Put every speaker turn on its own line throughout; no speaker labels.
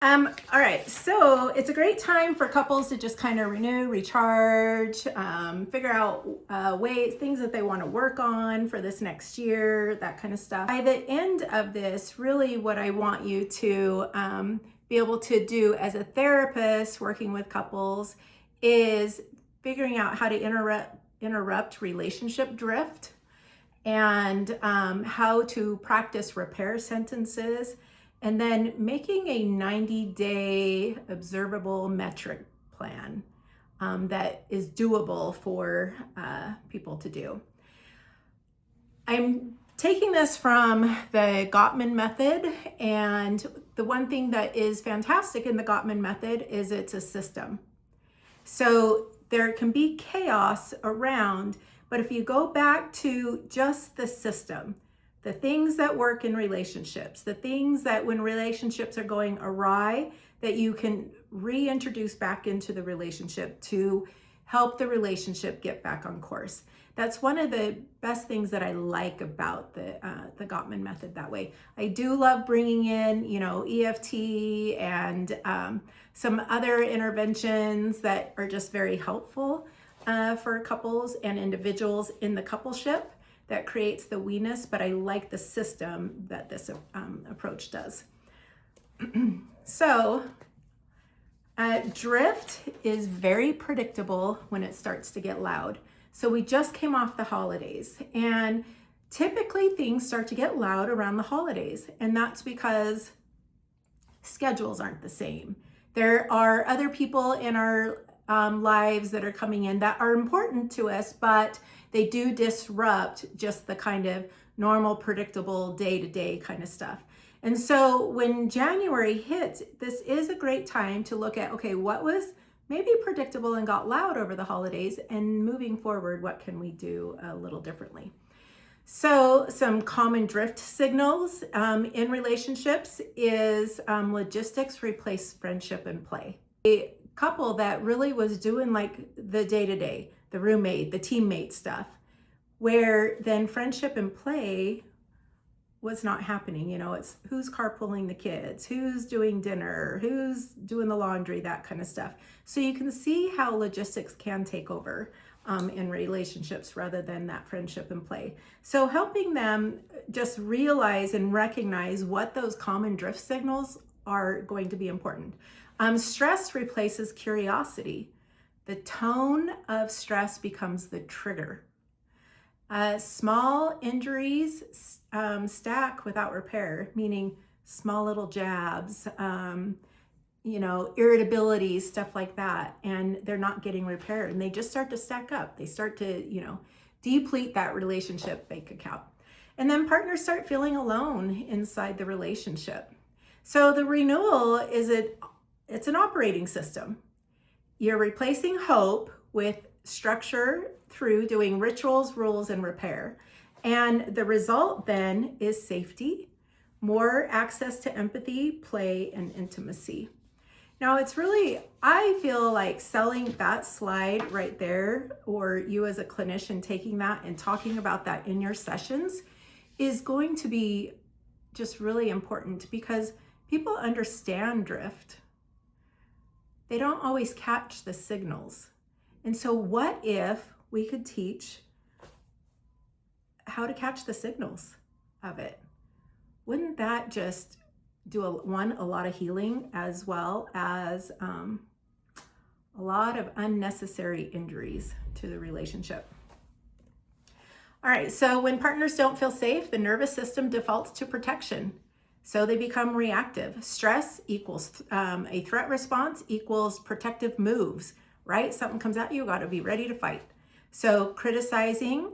All right, so it's a great time for couples to just kind of renew, recharge, figure out ways, things that they want to work on for this next year, that kind of stuff. By the end of this, really what I want you to be able to do as a therapist working with couples is figuring out how to interrupt relationship drift and how to practice repair sentences, and then making a 90-day observable metric plan that is doable for people to do. I'm taking this from the Gottman method, and the one thing that is fantastic in the Gottman method is it's a system. So there can be chaos around, but if you go back to just the system, the things that work in relationships, the things that when relationships are going awry, that you can reintroduce back into the relationship to help the relationship get back on course. That's one of the best things that I like about the Gottman method that way. I do love bringing in, EFT and some other interventions that are just very helpful for couples and individuals in the coupleship that creates the we-ness, but I like the system that this approach does. So, drift is very predictable when it starts to get loud. So we just came off the holidays, and typically things start to get loud around the holidays, and that's because schedules aren't the same. There are other people in our lives that are coming in that are important to us, but they do disrupt just the kind of normal, predictable day-to-day kind of stuff. And so when January hits, this is a great time to look at, okay, what was maybe predictable and got loud over the holidays, and moving forward, what can we do a little differently? So some common drift signals in relationships is logistics replace friendship and play. A couple that really was doing like the day-to-day, the roommate, the teammate stuff, where then friendship and play was not happening. It's who's carpooling the kids, who's doing dinner, who's doing the laundry, that kind of stuff. So you can see how logistics can take over in relationships rather than that friendship and play. So helping them just realize and recognize what those common drift signals are going to be important. Stress replaces curiosity. The tone of stress becomes the trigger. Small injuries stack without repair, meaning small little jabs, irritability, stuff like that, and they're not getting repaired, and they just start to stack up. They start to, deplete that relationship bank account. And then partners start feeling alone inside the relationship. So the renewal it's an operating system. You're replacing hope with structure through doing rituals, rules, and repair. And the result then is safety, more access to empathy, play, and intimacy. Now I feel like selling that slide right there, or you as a clinician taking that and talking about that in your sessions, is going to be just really important, because people understand drift. They don't always catch the signals. And so what if we could teach how to catch the signals of it? Wouldn't that just do a lot of healing, as well as a lot of unnecessary injuries to the relationship? All right, so when partners don't feel safe, the nervous system defaults to protection. So they become reactive. Stress equals a threat response equals protective moves, right? Something comes at you, got to be ready to fight. So criticizing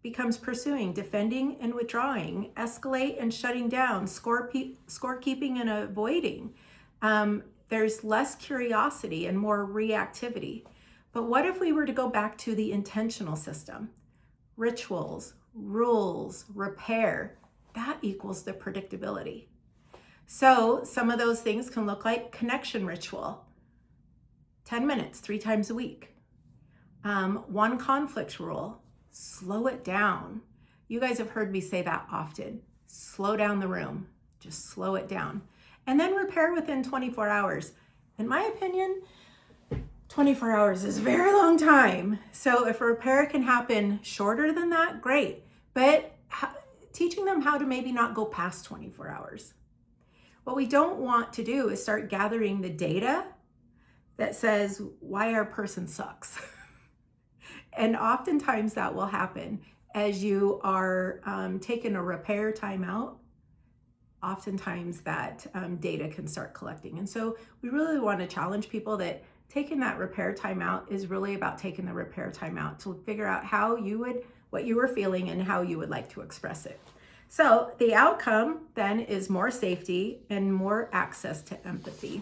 becomes pursuing, defending and withdrawing, escalate and shutting down, scorekeeping and avoiding. There's less curiosity and more reactivity. But what if we were to go back to the intentional system? Rituals, rules, repair, that equals the predictability. So some of those things can look like connection ritual, 10 minutes, 3 times a week. One conflict rule, slow it down. You guys have heard me say that often. Slow down the room, just slow it down. And then repair within 24 hours. In my opinion, 24 hours is a very long time. So if a repair can happen shorter than that, great. But teaching them how to maybe not go past 24 hours. What we don't want to do is start gathering the data that says why our person sucks. And oftentimes that will happen as you are taking a repair timeout. Oftentimes that data can start collecting. And so we really want to challenge people that taking that repair timeout is really about taking the repair timeout to figure out what you were feeling and how you would like to express it. So the outcome then is more safety and more access to empathy.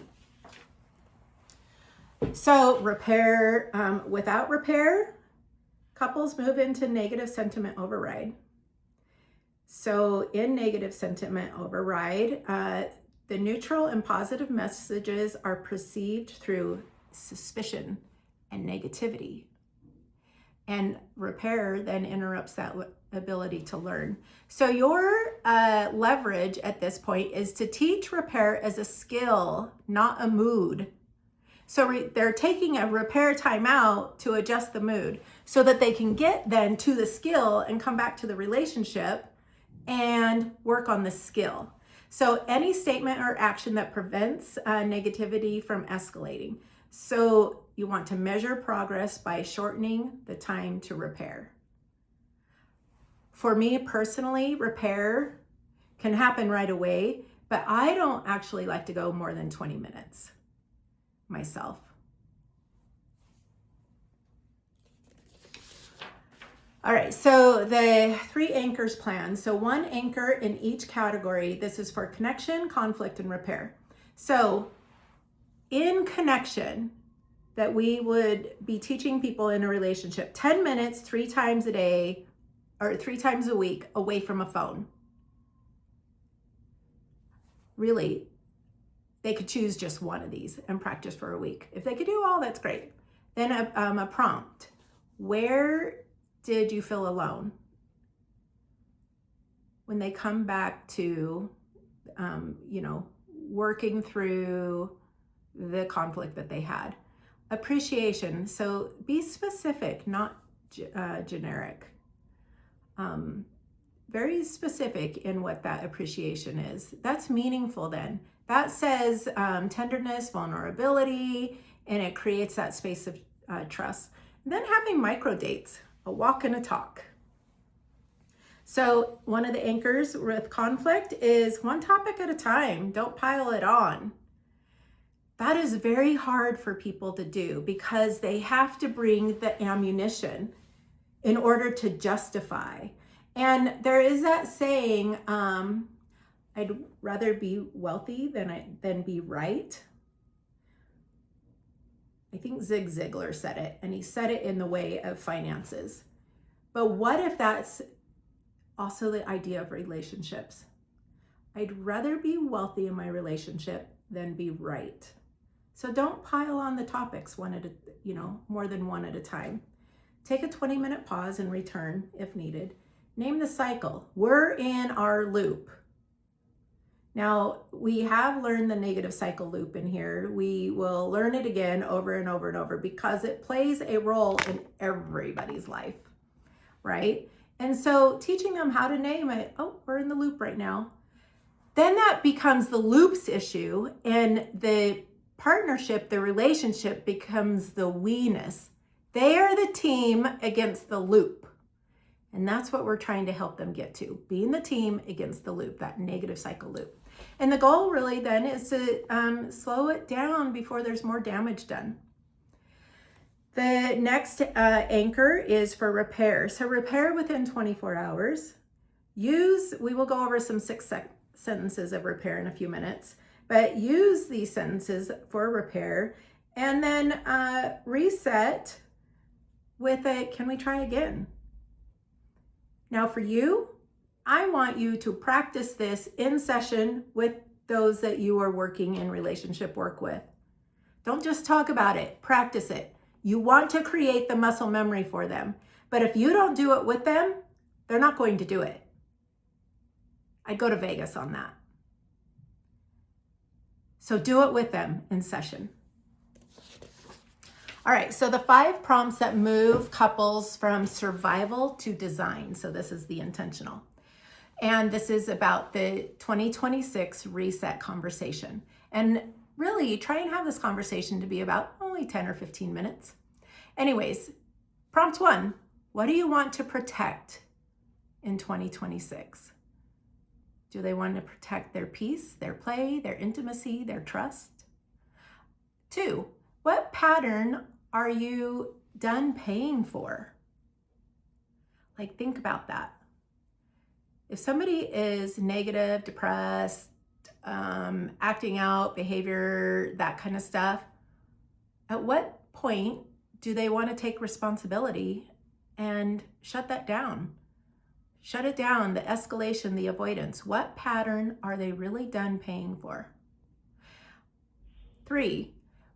So repair, without repair, couples move into negative sentiment override. So in negative sentiment override, the neutral and positive messages are perceived through suspicion and negativity. And repair then interrupts that ability to learn. So your leverage at this point is to teach repair as a skill, not a mood. So they're taking a repair timeout to adjust the mood so that they can get then to the skill and come back to the relationship and work on the skill. So any statement or action that prevents negativity from escalating. So you want to measure progress by shortening the time to repair. For me personally, repair can happen right away, but I don't actually like to go more than 20 minutes myself. All right, so the 3 anchors plan. So 1 anchor in each category. This is for connection, conflict, and repair. So in connection, that we would be teaching people in a relationship 10 minutes, 3 times a day, or 3 times a week away from a phone. Really, they could choose just one of these and practice for a week. If they could do all, that's great. Then a prompt. Where did you feel alone? When they come back to, working through the conflict that they had. Appreciation. So be specific, not generic. Very specific in what that appreciation is. That's meaningful then. That says tenderness, vulnerability, and it creates that space of trust. And then having micro dates, a walk and a talk. So one of the anchors with conflict is 1 topic at a time. Don't pile it on. That is very hard for people to do because they have to bring the ammunition in order to justify. And there is that saying, I'd rather be wealthy than be right. I think Zig Ziglar said it, and he said it in the way of finances. But what if that's also the idea of relationships? I'd rather be wealthy in my relationship than be right. So don't pile on the topics more than 1 at a time. Take a 20-minute pause and return if needed. Name the cycle. We're in our loop. Now, we have learned the negative cycle loop in here. We will learn it again over and over and over because it plays a role in everybody's life, right? And so teaching them how to name it, we're in the loop right now. Then that becomes the loops issue, and the partnership, the relationship becomes the we-ness. They are the team against the loop. And that's what we're trying to help them get to, being the team against the loop, that negative cycle loop. And the goal really then is to slow it down before there's more damage done. The next anchor is for repair. So repair within 24 hours. We will go over some 6 sentences of repair in a few minutes, but use these sentences for repair and then reset with a, can we try again? Now for you, I want you to practice this in session with those that you are working in relationship work with. Don't just talk about it, practice it. You want to create the muscle memory for them. But if you don't do it with them, they're not going to do it. I'd go to Vegas on that. So do it with them in session. All right, so the 5 prompts that move couples from survival to design. So this is the intentional. And this is about the 2026 reset conversation. And really try and have this conversation to be about only 10 or 15 minutes. Anyways, prompt 1, what do you want to protect in 2026? Do they want to protect their peace, their play, their intimacy, their trust? 2, what pattern are you done paying for? Like, think about that. If somebody is negative, depressed, acting out, behavior, that kind of stuff, at what point do they want to take responsibility and shut that down? Shut it down, the escalation, the avoidance. What pattern are they really done paying for? 3,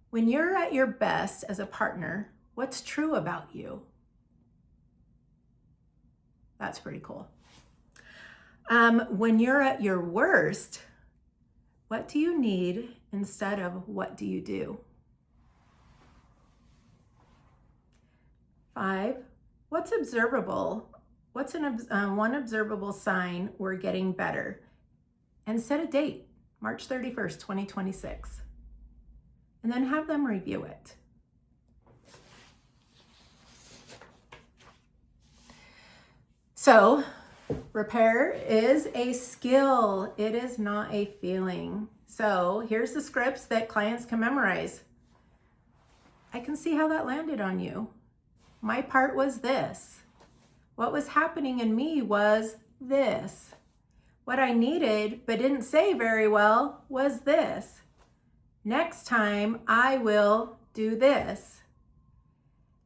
when you're at your best as a partner, what's true about you? That's pretty cool. When you're at your worst, what do you need instead of what do you do? 5, what's observable? What's one observable sign we're getting better? And set a date, March 31st, 2026. And then have them review it. So, repair is a skill. It is not a feeling. So, here's the scripts that clients can memorize. I can see how that landed on you. My part was this. What was happening in me was this. What I needed but didn't say very well was this. Next time I will do this.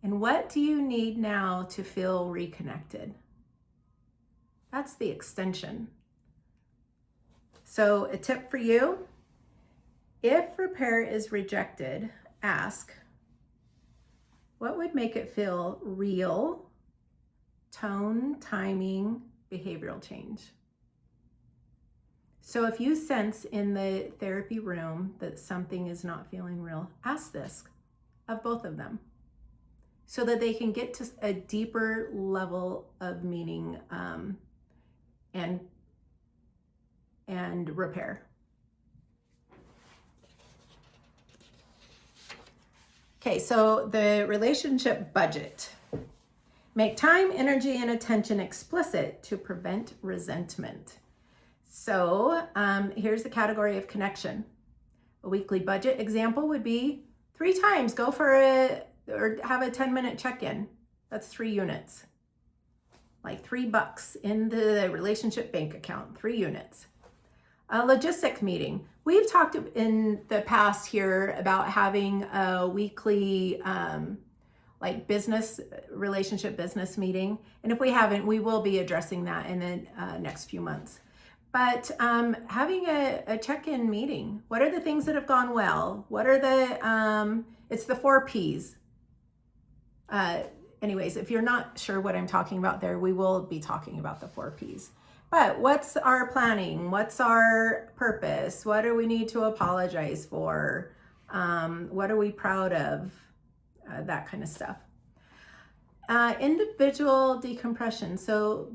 And what do you need now to feel reconnected? That's the extension. So a tip for you, if repair is rejected, ask, what would make it feel real? Tone, timing, behavioral change. So if you sense in the therapy room that something is not feeling real, ask this of both of them so that they can get to a deeper level of meaning and repair. Okay, so the relationship budget. Make time, energy, and attention explicit to prevent resentment. So here's the category of connection. A weekly budget example would be 3 times go for or have a 10-minute check-in. That's 3 units. Like $3 in the relationship bank account, 3 units. A logistics meeting. We've talked in the past here about having a weekly like relationship business meeting. And if we haven't, we will be addressing that in the next few months. But having a check-in meeting. What are the things that have gone well? What are it's the 4 Ps. Anyways, if you're not sure what I'm talking about there, we will be talking about the 4 Ps. But what's our planning? What's our purpose? What do we need to apologize for? What are we proud of? That kind of stuff. Individual decompression. So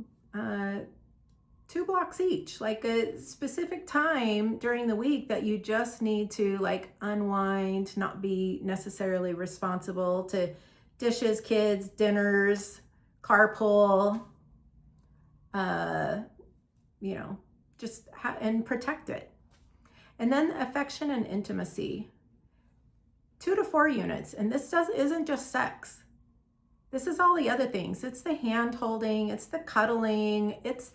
2 blocks each, like a specific time during the week that you just need to like unwind, not be necessarily responsible to dishes, kids, dinners, carpool, just and protect it. And then affection and intimacy, 2 to 4 units. And this isn't just sex. This is all the other things. It's the hand holding, it's the cuddling, it's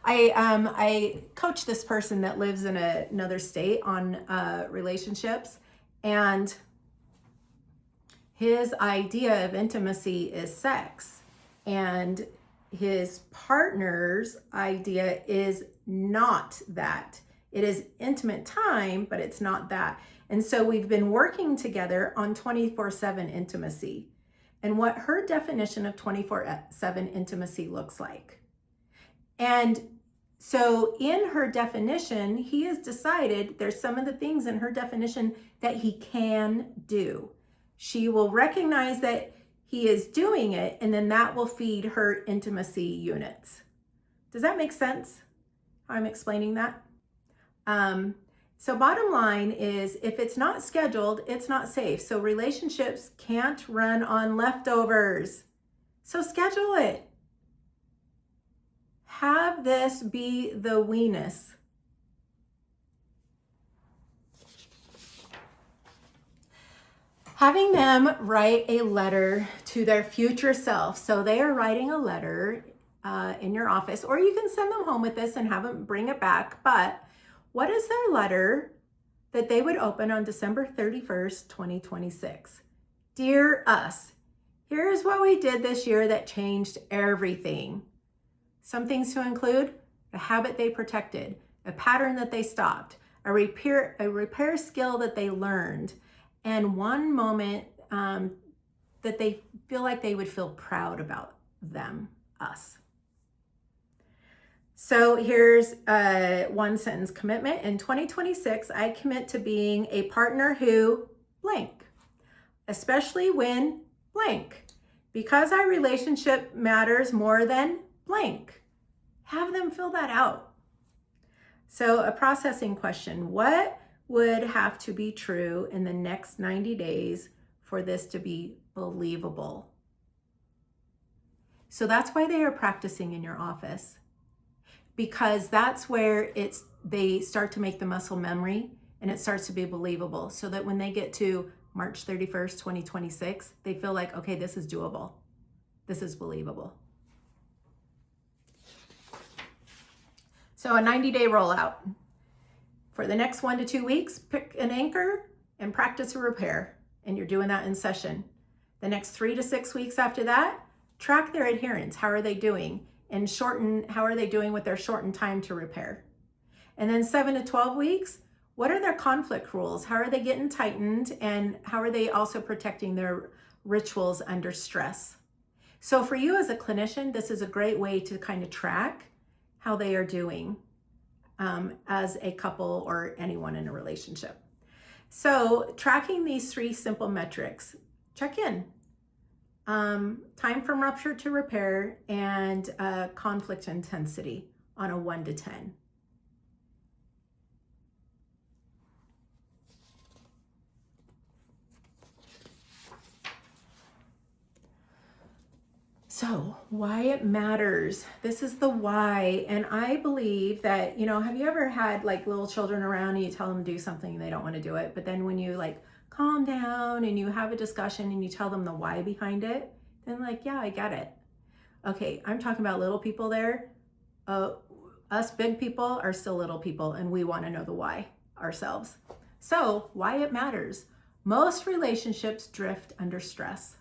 I coach this person that lives in another state on relationships, and his idea of intimacy is sex, and his partner's idea is not that. It is intimate time, but it's not that. And so we've been working together on 24/7 intimacy and what her definition of 24/7 intimacy looks like. And So in her definition, he has decided there's some of the things in her definition that he can do. She will recognize that he is doing it, and then that will feed her intimacy units. Does that make sense? How I'm explaining that? So bottom line is, if it's not scheduled, it's not safe. So relationships can't run on leftovers. So schedule it. Have this be the weenus. Having them write a letter to their future self. So they are writing a letter in your office, or you can send them home with this and have them bring it back. But what is their letter that they would open on December 31st, 2026? Dear us, here's what we did this year that changed everything. Some things to include: a habit they protected, a pattern that they stopped, a repair skill that they learned, and one moment that they feel like they would feel proud about them, us. So here's a one sentence commitment. In 2026, I commit to being a partner who blank, especially when blank, because our relationship matters more than blank. Have them fill that out. So a processing question: what would have to be true in the next 90 days for this to be believable? So that's why they are practicing in your office, because that's where they start to make the muscle memory and it starts to be believable, so that when they get to March 31st, 2026, they feel like, okay, this is doable. This is believable. So a 90-day rollout. For the next 1 to 2 weeks, pick an anchor and practice a repair. And you're doing that in session. The next 3 to 6 weeks after that, track their adherence. How are they doing? And how are they doing with their shortened time to repair? And then 7 to 12 weeks, what are their conflict rules? How are they getting tightened? And how are they also protecting their rituals under stress? So for you as a clinician, this is a great way to kind of track how they are doing as a couple or anyone in a relationship. So tracking these 3 simple metrics: check in, time from rupture to repair, and conflict intensity on a 1 to 10. So why it matters. This is the why. And I believe that, have you ever had like little children around and you tell them to do something and they don't want to do it? But then when you like calm down and you have a discussion and you tell them the why behind it, then like, yeah, I get it. Okay, I'm talking about little people there. Us big people are still little people, and we want to know the why ourselves. So why it matters. Most relationships drift under stress.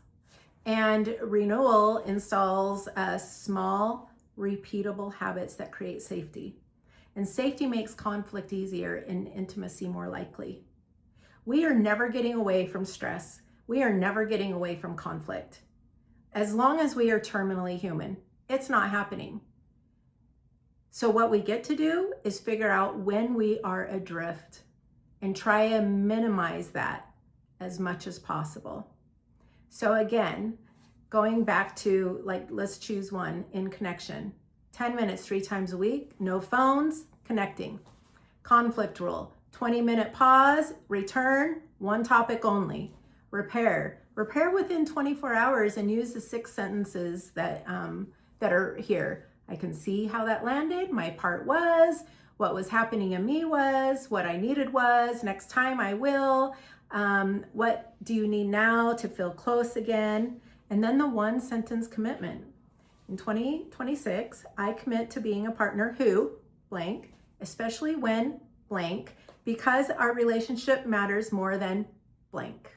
And Renewal installs small, repeatable habits that create safety. And safety makes conflict easier and intimacy more likely. We are never getting away from stress. We are never getting away from conflict. As long as we are terminally human, it's not happening. So what we get to do is figure out when we are adrift and try and minimize that as much as possible. So again, going back to let's choose one: in connection. 10 minutes 3 times a week, no phones, connecting. Conflict rule: 20-minute pause, return, one topic only. Repair within 24 hours and use the 6 sentences that are here. I can see how that landed. My part was, what was happening in me was, what I needed was, next time I will. What do you need now to feel close again? And then the 1 sentence commitment. In 2026, I commit to being a partner who blank, especially when blank, because our relationship matters more than blank.